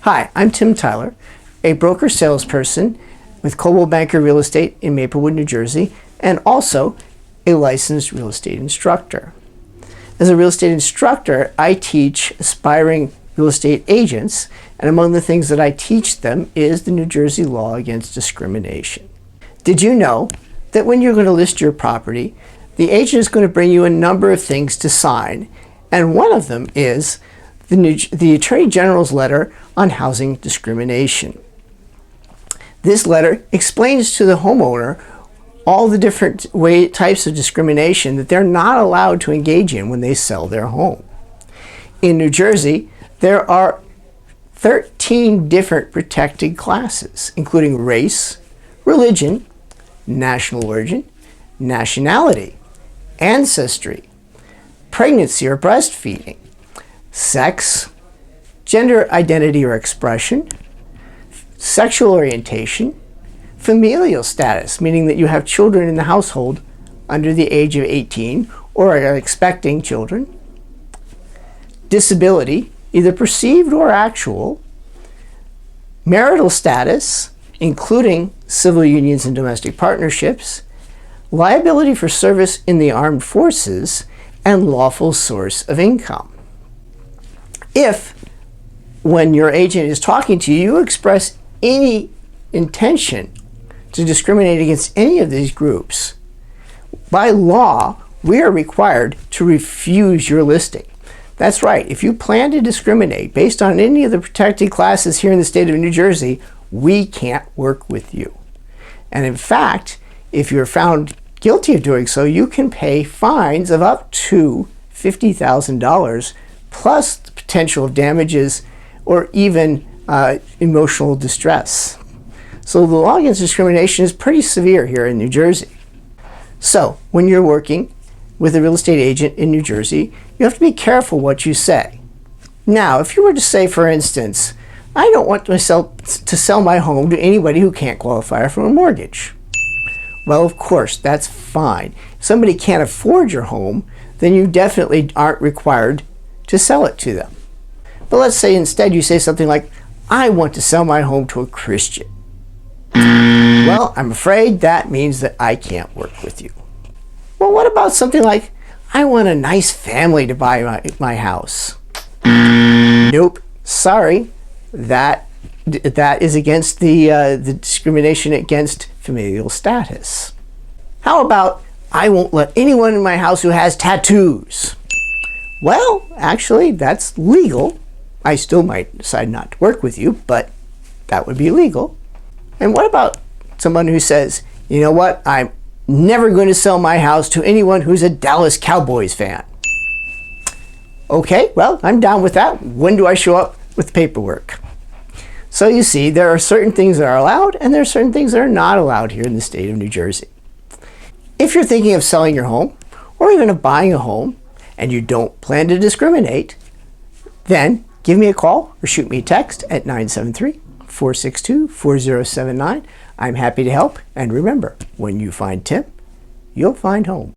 Hi, I'm Tim Tyler, a broker salesperson with Coldwell Banker Real Estate in Maplewood, New Jersey, and also a licensed real estate instructor. As a real estate instructor, I teach aspiring real estate agents, and among the things that I teach them is the New Jersey Law Against Discrimination. Did you know that when you're going to list your property, the agent is going to bring you a number of things to sign, and one of them is the Attorney General's letter on housing discrimination. This letter explains to the homeowner all the different types of discrimination that they're not allowed to engage in when they sell their home. In New Jersey, there are 13 different protected classes, including race, religion, national origin, nationality, ancestry, pregnancy or breastfeeding, sex, gender identity or expression, sexual orientation, familial status, meaning that you have children in the household under the age of 18 or are expecting children, disability, either perceived or actual, marital status, including civil unions and domestic partnerships, liability for service in the armed forces, and lawful source of income. If, when your agent is talking to you, you express any intention to discriminate against any of these groups, by law, we are required to refuse your listing. That's right. If you plan to discriminate based on any of the protected classes here in the state of New Jersey, we can't work with you. And in fact, if you're found guilty of doing so, you can pay fines of up to $50,000 plus the potential of damages or even emotional distress. So the law against discrimination is pretty severe here in New Jersey. So when you're working with a real estate agent in New Jersey, you have to be careful what you say. Now, if you were to say, for instance, I don't want to sell my home to anybody who can't qualify for a mortgage. Well, of course, that's fine. If somebody can't afford your home, then you definitely aren't required to sell it to them. But let's say instead you say something like, I want to sell my home to a Christian. Well, I'm afraid that means that I can't work with you. Well, what about something like, I want a nice family to buy my house? Nope, sorry, that is against the discrimination against familial status. How about, I won't let anyone in my house who has tattoos? Well, actually, that's legal. I still might decide not to work with you, but that would be legal. And what about someone who says, you know what, I'm never going to sell my house to anyone who's a Dallas Cowboys fan? Okay, well, I'm down with that. When do I show up with paperwork? So you see, there are certain things that are allowed and there are certain things that are not allowed here in the state of New Jersey. If you're thinking of selling your home or even of buying a home and you don't plan to discriminate, then give me a call or shoot me a text at 973-462-4079. I'm happy to help. And remember, when you find Tim, you'll find home.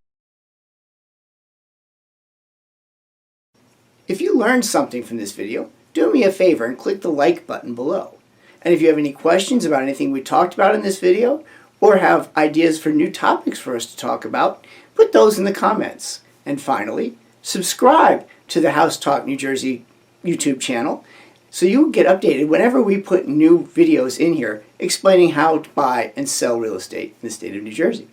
If you learned something from this video, do me a favor and click the like button below. And if you have any questions about anything we talked about in this video, or have ideas for new topics for us to talk about, put those in the comments. And finally, subscribe to the House Talk New Jersey YouTube channel so you get updated whenever we put new videos in here explaining how to buy and sell real estate in the state of New Jersey.